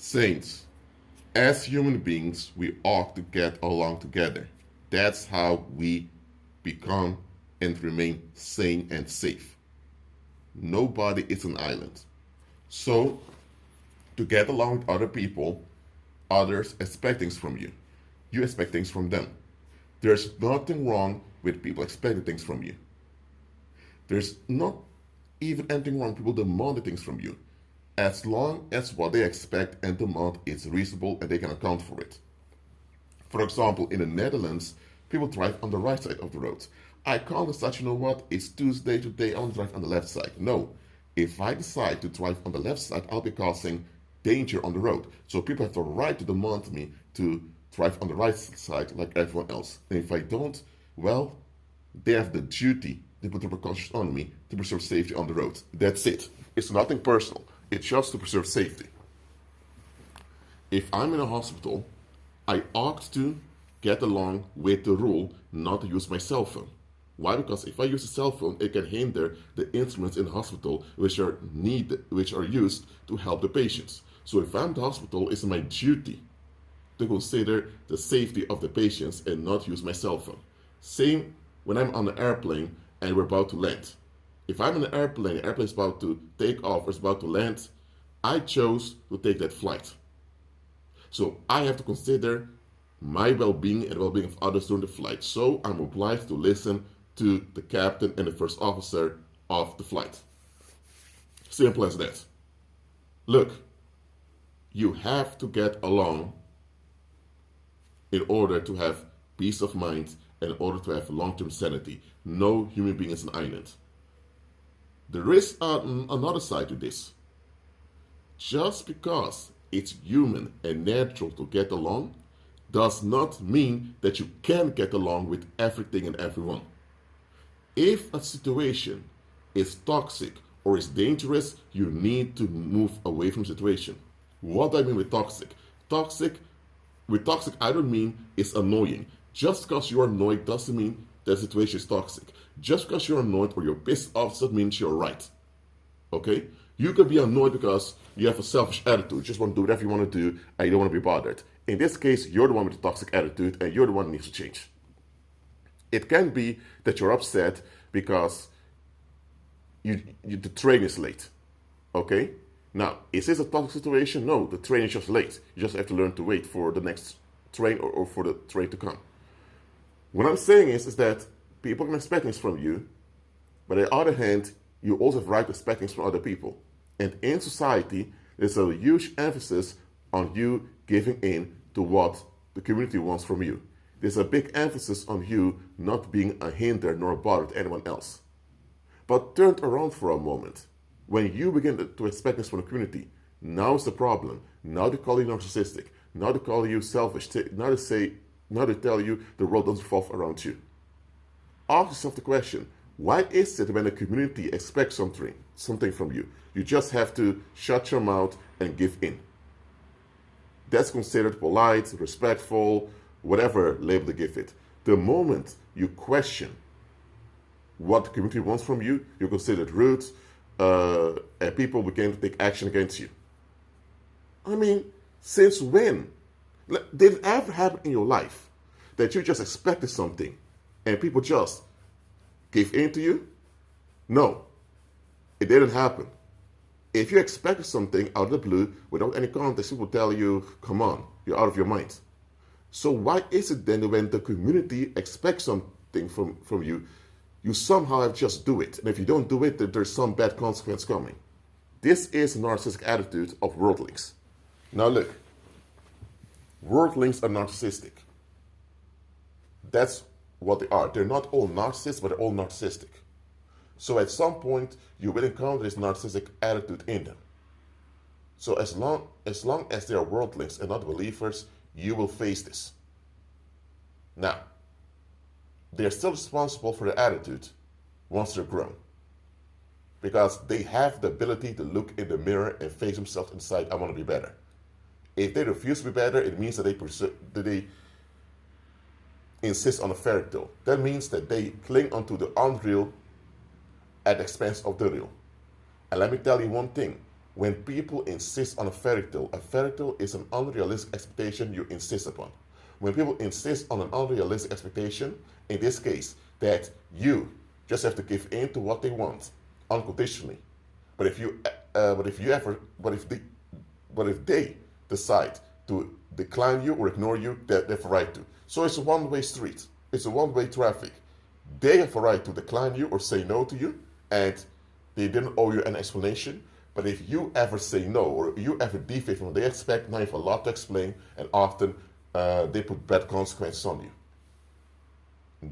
Saints, as human beings, we ought to get along together. That's how we become and remain sane and safe. Nobody is an island. So, to get along with other people, others expect things from you. You expect things from them. There's nothing wrong with people expecting things from you. There's not even anything wrong with people demanding things from you, as long as what they expect and demand is reasonable and they can account for it. For example, in the Netherlands, people drive on the right side of the road. I can't decide, you know what, it's Tuesday today, I want to drive on the left side. No. If I decide to drive on the left side, I'll be causing danger on the road. So people have the right to demand me to drive on the right side like everyone else. And if I don't, well, they have the duty to put the precautions on me to preserve safety on the road. That's it. It's nothing personal. It's just to preserve safety. If I'm in a hospital, I ought to get along with the rule not to use my cell phone. Why? Because if I use a cell phone, it can hinder the instruments in the hospital which are used to help the patients. So if I'm in the hospital, it's my duty to consider the safety of the patients and not use my cell phone. Same when I'm on an airplane and we're about to land. If I'm in an airplane, the airplane is about to take off or is about to land, I chose to take that flight. So I have to consider my well-being and the well-being of others during the flight. So I'm obliged to listen to the captain and the first officer of the flight. Simple as that. Look, you have to get along in order to have peace of mind and in order to have long-term sanity. No human being is an island. There is another side to this. Just because it's human and natural to get along does not mean that you can get along with everything and everyone. If a situation is toxic or is dangerous, you need to move away from the situation. What do I mean with toxic? With toxic, I don't mean it's annoying. Just because you're annoyed doesn't mean the situation is toxic. Just because you're annoyed or you're pissed off doesn't mean you're right. Okay? You can be annoyed because you have a selfish attitude. You just want to do whatever you want to do and you don't want to be bothered. In this case, you're the one with the toxic attitude and you're the one that needs to change. It can be that you're upset because the train is late. Okay? Now, is this a toxic situation? No, the train is just late. You just have to learn to wait for the next train or for the train to come. What I'm saying is that people can expect things from you, but on the other hand, you also have right to expect things from other people. And in society, there's a huge emphasis on you giving in to what the community wants from you. There's a big emphasis on you not being a hinder nor a bother to anyone else. But turn it around for a moment. When you begin to expect this from the community, now is the problem. Now they call you narcissistic. Now they call you selfish. Now they tell you the world doesn't revolve around you. Ask yourself the question, why is it when the community expects something from you, you just have to shut your mouth and give in? That's considered polite, respectful, whatever label they give it. The moment you question what the community wants from you, you're considered rude, and people begin to take action against you. I mean, since when? Did it ever happen in your life that you just expected something and people just gave in to you? No, it didn't happen. If you expected something out of the blue without any context, people tell you, come on, you're out of your mind. So why is it then that when the community expects something from you, you somehow have just do it? And if you don't do it, then there's some bad consequence coming. This is a narcissistic attitude of worldlings. Now look, worldlings are narcissistic. That's what they are. They're not all narcissists, but they're all narcissistic. So at some point, you will encounter this narcissistic attitude in them. So as long as they are worldlings and not believers, you will face this. Now, they're still responsible for their attitude once they're grown. Because they have the ability to look in the mirror and face themselves and decide, I want to be better. If they refuse to be better, it means that they insist on a fairy tale. That means that they cling onto the unreal at the expense of the real. And let me tell you one thing. When people insist on a fairy tale is an unrealistic expectation you insist upon. When people insist on an unrealistic expectation, in this case, that you just have to give in to what they want unconditionally. But if they decide to decline you or ignore you, they have a right to. So it's a one-way street. It's a one-way traffic. They have a right to decline you or say no to you, and they didn't owe you an explanation. But if you ever say no or you ever deviate from what they expect, now you have a lot to explain, and often they put bad consequences on you.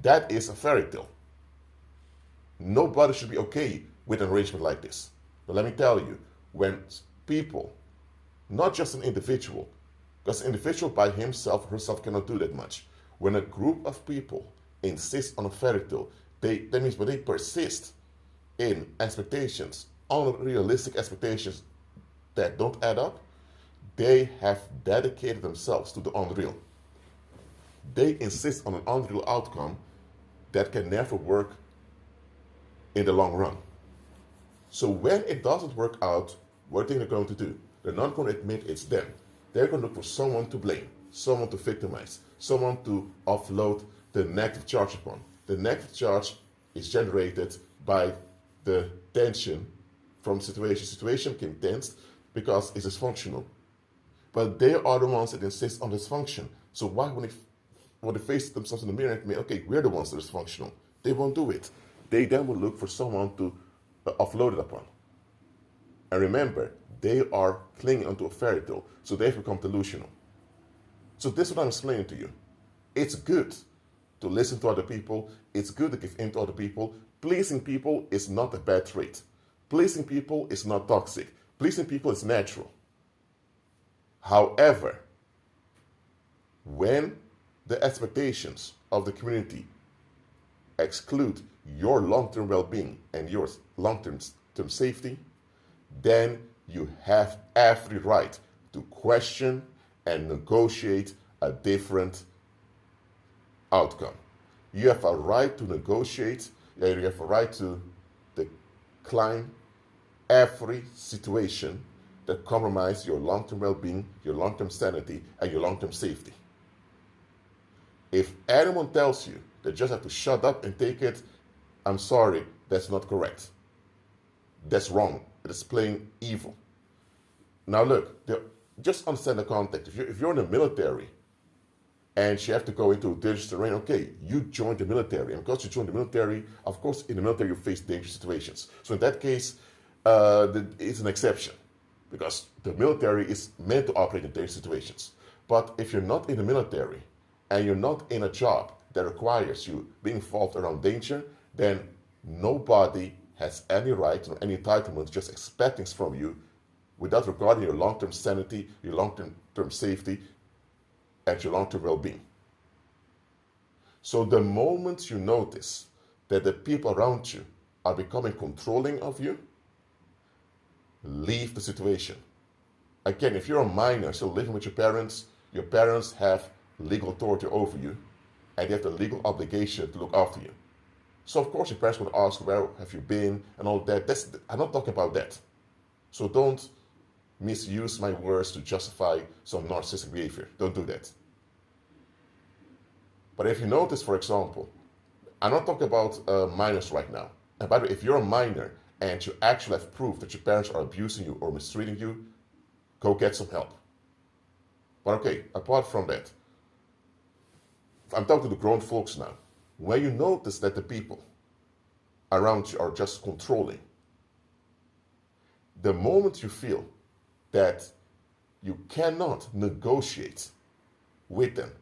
That is a fairy tale. Nobody should be okay with an arrangement like this. But let me tell you, when people, not just an individual, because an individual by himself or herself cannot do that much. When a group of people insist on a fairy tale, that means when they persist in expectations, unrealistic expectations that don't add up, they have dedicated themselves to the unreal. They insist on an unreal outcome that can never work in the long run. So when it doesn't work out, what are they going to do? They're not going to admit it's them. They're going to look for someone to blame, someone to victimize, someone to offload the negative charge upon. The negative charge is generated by the tension from situation. Situation became tense because it's dysfunctional. But they are the ones that insist on dysfunction. So why, when they face themselves in the mirror and admit, okay, we're the ones that are dysfunctional, they won't do it. They then will look for someone to offload it upon. And remember, they are clinging onto a fairy tale, so they've become delusional. So this is what I'm explaining to you. It's good to listen to other people. It's good to give in to other people. Pleasing people is not a bad trait. Pleasing people is not toxic. Pleasing people is natural. However, when the expectations of the community exclude your long-term well-being and your long-term safety, then you have every right to question and negotiate a different outcome. You have a right to negotiate, you have a right to decline every situation that compromises your long-term well-being, your long-term sanity, and your long-term safety. If anyone tells you they just have to shut up and take it, I'm sorry, that's not correct. That's wrong. It is plain evil. Now look, just understand the context. If you're in the military and you have to go into dangerous terrain, okay, you joined the military. And because you joined the military, of course, in the military you face dangerous situations. So in that case, it's an exception because the military is meant to operate in dangerous situations. But if you're not in the military and you're not in a job that requires you being involved around danger, then nobody has any right or any entitlement just expecting from you without regarding your long-term sanity, your long-term safety, and your long-term well-being. So the moment you notice that the people around you are becoming controlling of you, leave the situation. Again, if you're a minor still living with your parents have legal authority over you, and they have the legal obligation to look after you. So of course your parents will ask, where have you been, and all that. I'm not talking about that. So don't misuse my words to justify some narcissistic behavior. Don't do that. But if you notice, for example, I'm not talking about minors right now. And by the way, if you're a minor and you actually have proof that your parents are abusing you or mistreating you, go get some help. But okay, apart from that, I'm talking to the grown folks now. When you notice that the people around you are just controlling, the moment you feel that you cannot negotiate with them,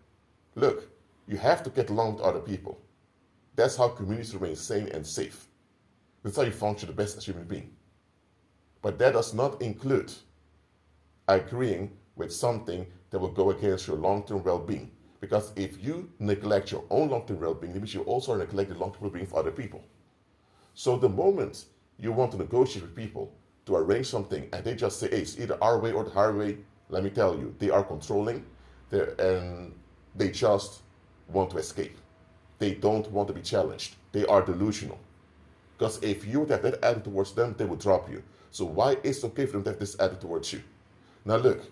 look, you have to get along with other people. That's how communities remain sane and safe. That's how you function the best as a human being. But that does not include agreeing with something that will go against your long-term well-being. Because if you neglect your own long-term well-being, it means you also neglect the long-term well-being of other people. So the moment you want to negotiate with people to arrange something and they just say, hey, it's either our way or the highway, let me tell you, they are controlling and they just want to escape. They don't want to be challenged. They are delusional. Because if you would have that attitude towards them, they would drop you. So why is it okay for them to have this attitude towards you? Now look,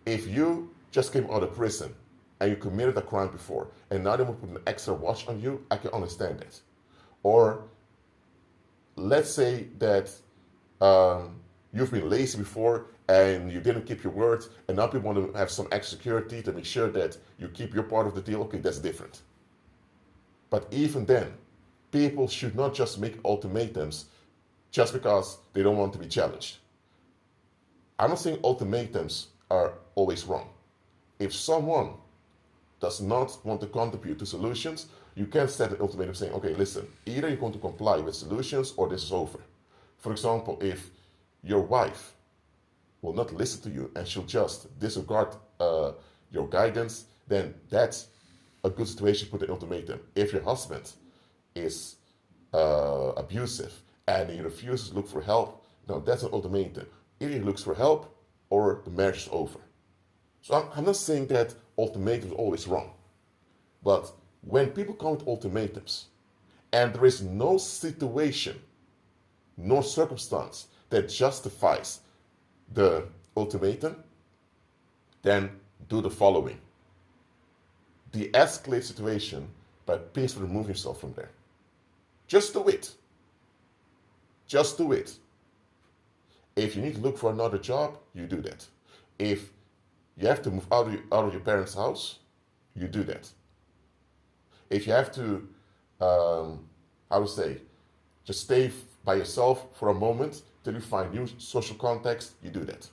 if you just came out of prison and you committed a crime before, and now they will put an extra watch on you, I can understand that. Or let's say that you've been lazy before and you didn't keep your word, and now people want to have some extra security to make sure that you keep your part of the deal. Okay, that's different. But even then, people should not just make ultimatums just because they don't want to be challenged. I'm not saying ultimatums are always wrong. If someone does not want to contribute to solutions, you can set an ultimatum saying, okay, listen, either you're going to comply with solutions or this is over. For example, if your wife will not listen to you and she'll just disregard your guidance, then that's a good situation to put an ultimatum. If your husband is abusive and he refuses to look for help, now that's an ultimatum. Either he looks for help or the marriage is over. So I'm not saying that ultimatum is always wrong. But when people come with ultimatums and there is no situation, no circumstance that justifies the ultimatum, then do the following. De-escalate situation by peacefully remove yourself from there. Just do it. Just do it. If you need to look for another job, you do that. If you have to move out of your parents' house, you do that. If you have to, just stay by yourself for a moment till you find new social context, you do that.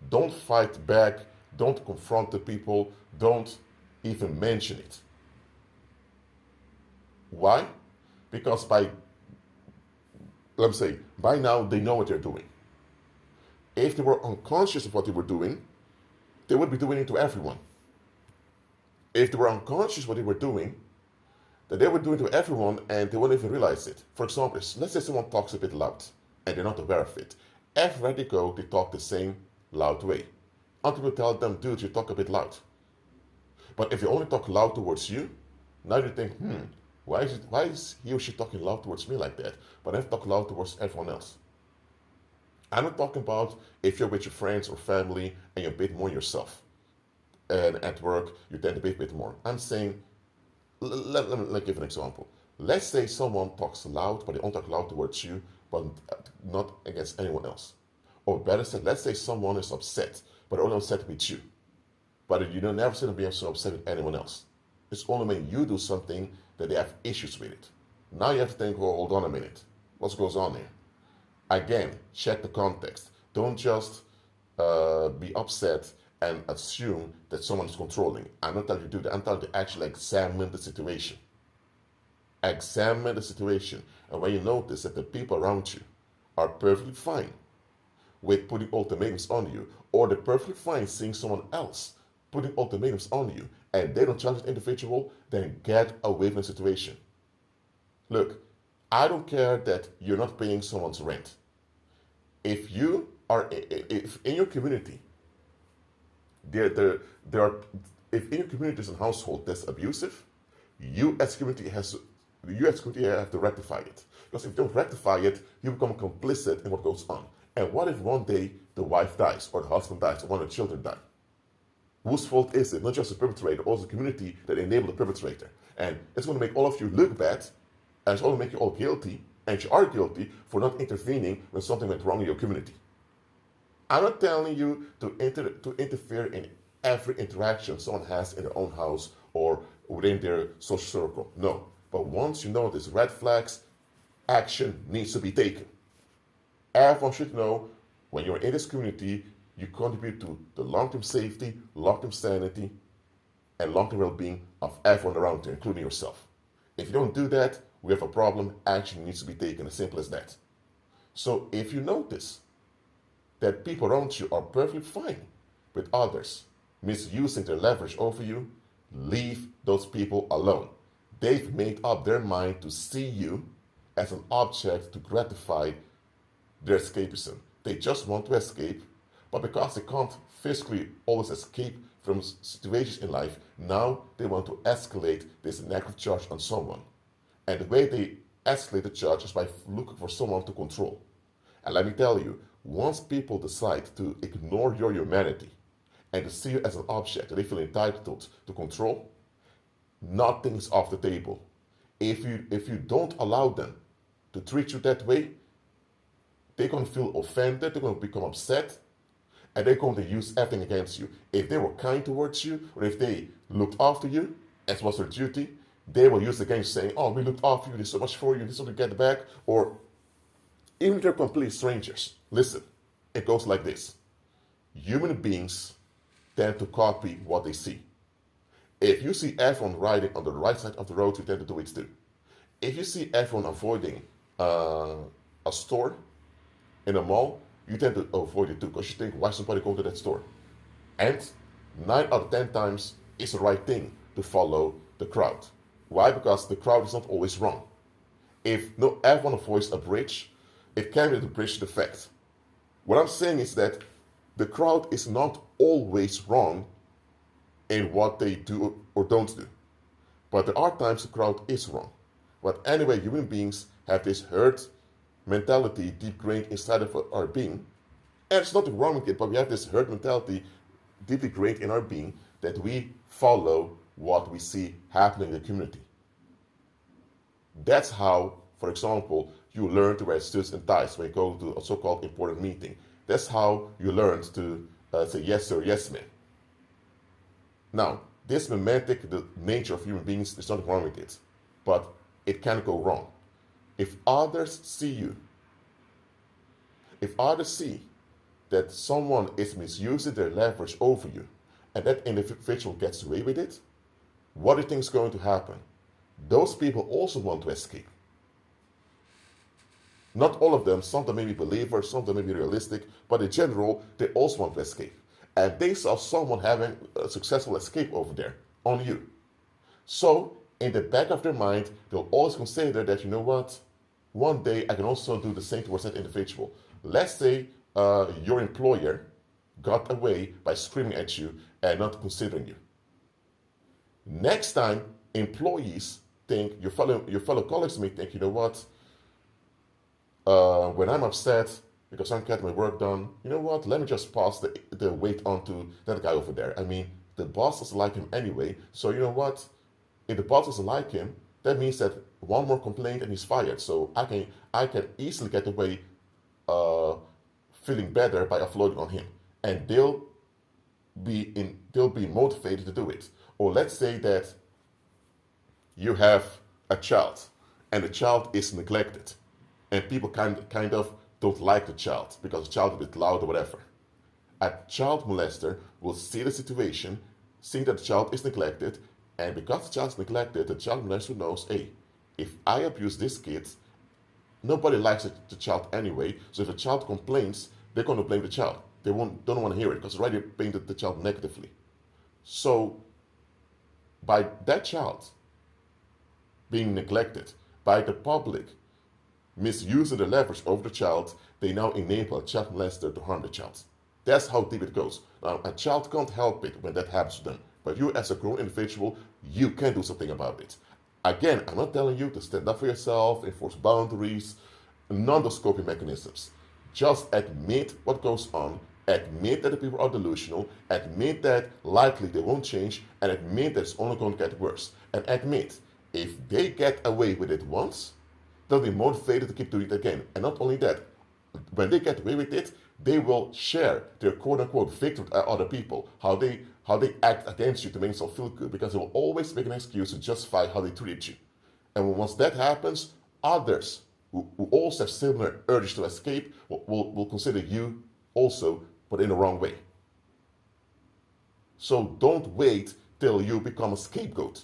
Don't fight back, don't confront the people, don't even mention it. Why? Because by now they know what they're doing. If they were unconscious of what they were doing, they would be doing it to everyone. If they were unconscious of what they were doing, then they would do it to everyone and they wouldn't even realize it. For example, let's say someone talks a bit loud and they're not aware of it. Everywhere they go, they talk the same loud way. Until you tell them, dude, you talk a bit loud. But if you only talk loud towards you, now you think, why is he or she talking loud towards me like that? But I talk loud towards everyone else. I'm not talking about if you're with your friends or family and you're a bit more yourself. And at work, you tend to be a bit more. I'm saying, let me give an example. Let's say someone talks loud, but they don't talk loud towards you, but not against anyone else. Or better said, let's say someone is upset, but only upset with you. But you don't never see them being so upset with anyone else. It's only when you do something that they have issues with it. Now you have to think, well, hold on a minute. What goes on here? Again, check the context. Don't just be upset and assume that someone is controlling. I'm not telling you to do that. I'm telling you to actually examine the situation. Examine the situation. And when you notice that the people around you are perfectly fine with putting ultimatums on you, or they're perfectly fine seeing someone else putting ultimatums on you, and they don't challenge the individual, then get away from the situation. Look, I don't care that you're not paying someone's rent. If in your community, if in your community is a household that's abusive, you as community have to rectify it. Because if you don't rectify it, you become complicit in what goes on. And what if one day the wife dies, or the husband dies, or one of the children die? Whose fault is it? Not just the perpetrator, also the community that enabled the perpetrator. And it's going to make all of you look bad, and it's going to make you all guilty, and you are guilty for not intervening when something went wrong in your community. I'm not telling you to interfere in every interaction someone has in their own house or within their social circle. No. But once you notice red flags, action needs to be taken. Everyone should know when you're in this community, you contribute to the long-term safety, long-term sanity, and long-term well-being of everyone around you, including yourself. If you don't do that, we have a problem. Action needs to be taken, as simple as that. So if you notice that people around you are perfectly fine with others misusing their leverage over you, leave those people alone. They've made up their mind to see you as an object to gratify their escapism. They just want to escape, but because they can't physically always escape from situations in life, now they want to escalate this negative charge on someone. And the way they escalate the charge is by looking for someone to control. And let me tell you, once people decide to ignore your humanity and to see you as an object that they feel entitled to control, nothing's off the table. If you don't allow them to treat you that way, they're going to feel offended, they're going to become upset, and they're going to use everything against you. If they were kind towards you, or if they looked after you, as was their duty, they will use it against you, saying, oh, we looked after you, did so much for you, this is what we get back. Or even if they're complete strangers, listen, it goes like this. Human beings tend to copy what they see. If you see everyone riding on the right side of the road, you tend to do it too. If you see everyone avoiding a store in a mall, you tend to avoid it too, because you think, why somebody go to that store? And 9 out of 10 times, it's the right thing to follow the crowd. Why? Because the crowd is not always wrong. If everyone avoids a bridge, it can be the bridge defect. What I'm saying is that the crowd is not always wrong in what they do or don't do. But there are times the crowd is wrong. But anyway, human beings have this herd mentality deep grained inside of our being. And there's nothing wrong with it, but we have this herd mentality deeply grained in our being that we follow what we see happening in the community. That's how, for example, you learn to wear suits and ties when you go to a so-called important meeting. That's how you learn to say yes sir, yes ma'am. Now, this mimetic, the nature of human beings, there's nothing wrong with it, but it can go wrong. If others see that someone is misusing their leverage over you, and that individual gets away with it, what do you think is going to happen? Those people also want to escape. Not all of them, some of them may be believers, some of them may be realistic, but in general, they also want to escape. And they saw someone having a successful escape over there on you. So, in the back of their mind, they'll always consider that, you know what, one day I can also do the same towards that individual. Let's say your employer got away by screaming at you and not considering you. Next time, employees think, your fellow colleagues may think, you know what, when I'm upset because I'm getting my work done, you know what, let me just pass the weight on to that guy over there. I mean, the boss doesn't like him anyway, so you know what, if the boss doesn't like him, that means that one more complaint and he's fired. So I can easily get away feeling better by offloading on him. And they'll be motivated to do it. Or let's say that you have a child and the child is neglected, and people kind of don't like the child because the child is a bit loud or whatever. A child molester will see the situation, see that the child is neglected, and because the child is neglected, the child molester knows, hey, if I abuse this kid, nobody likes the child anyway, so if the child complains, they're going to blame the child. They don't want to hear it because already painted the child negatively. So, by that child being neglected, by the public misusing the leverage over the child, they now enable a child molester to harm the child. That's how deep it goes. Now, a child can't help it when that happens to them, but you as a grown individual, you can do something about it. Again, I'm not telling you to stand up for yourself, enforce boundaries, none of those coping mechanisms. Just admit what goes on, admit that the people are delusional, admit that likely they won't change, and admit that it's only going to get worse. And admit, if they get away with it once, they'll be motivated to keep doing it again. And not only that, when they get away with it, they will share their quote-unquote victory with other people, how they act against you to make themselves feel good, because they will always make an excuse to justify how they treat you. And once that happens, others who also have similar urges to escape will consider you also, but in the wrong way. So don't wait till you become a scapegoat.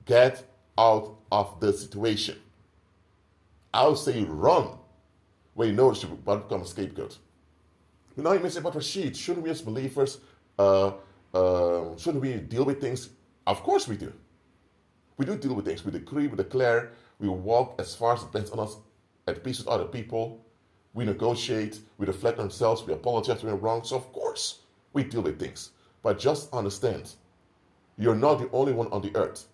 Get out of the situation. I would say run when you notice you're about to become a scapegoat. You know, you may say, but Rashid, shouldn't we as believers, shouldn't we deal with things? Of course we do. We do deal with things. We decree, we declare, we walk as far as it depends on us at peace with other people. We negotiate, we reflect on ourselves, we apologize when we're wrong. So of course we deal with things. But just understand, you're not the only one on the earth.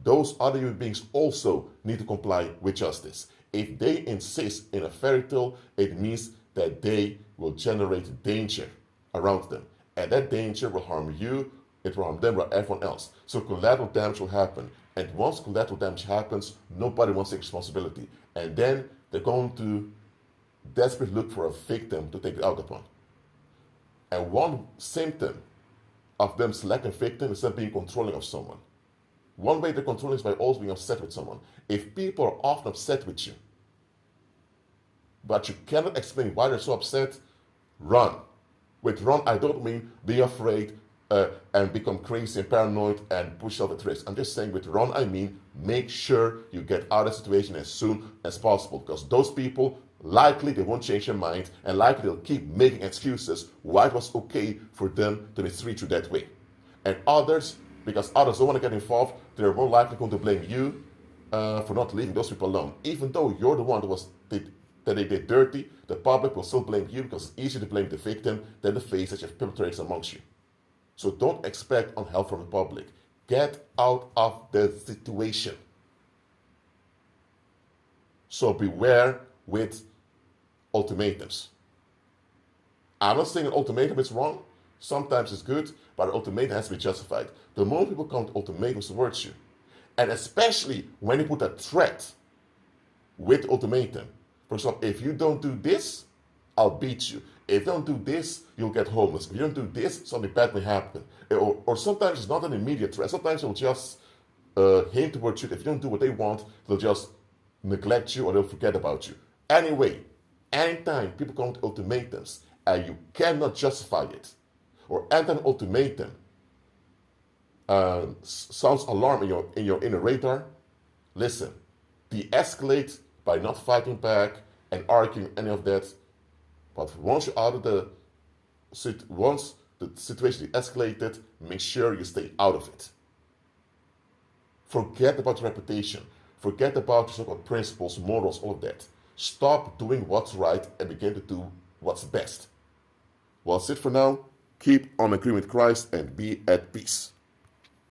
Those other human beings also need to comply with justice. If they insist in a fairy tale, it means that they will generate danger around them. And that danger will harm you, it will harm them or everyone else. So collateral damage will happen. And once collateral damage happens, nobody wants to take responsibility. And then they're going to desperately look for a victim to take it out upon. And one symptom of them selecting a victim is them being controlling of someone. One way they're controlling is by always being upset with someone. If people are often upset with you, but you cannot explain why they're so upset, run. With run, I don't mean be afraid and become crazy and paranoid and push yourself at risk. I'm just saying with run, I mean make sure you get out of the situation as soon as possible, because those people, likely they won't change their mind, and likely they'll keep making excuses why it was okay for them to mistreat you that way. And others, because others don't want to get involved, they're more likely going to blame you for not leaving those people alone. Even though you're the one that they did dirty, the public will still blame you, because it's easier to blame the victim than the face that you've perpetrated amongst you. So don't expect on help from the public. Get out of the situation. So beware with ultimatums. I'm not saying an ultimatum is wrong. Sometimes it's good, but an ultimatum has to be justified. The moment people come to ultimatums towards you, and especially when you put a threat with ultimatum. For example, if you don't do this, I'll beat you. If you don't do this, you'll get homeless. If you don't do this, something bad may happen. Or sometimes it's not an immediate threat. Sometimes they'll just hint towards you. If you don't do what they want, they'll just neglect you or they'll forget about you. Anyway, anytime people come to ultimatums and you cannot justify it, or anytime ultimatum sounds alarm in your inner radar, listen, de-escalate by not fighting back and arguing any of that. But once you're out of once the situation is escalated, make sure you stay out of it. Forget about your reputation. Forget about your so-called principles, morals, all of that. Stop doing what's right and begin to do what's best. Well, that's it for now. Keep on agreeing with Christ and be at peace.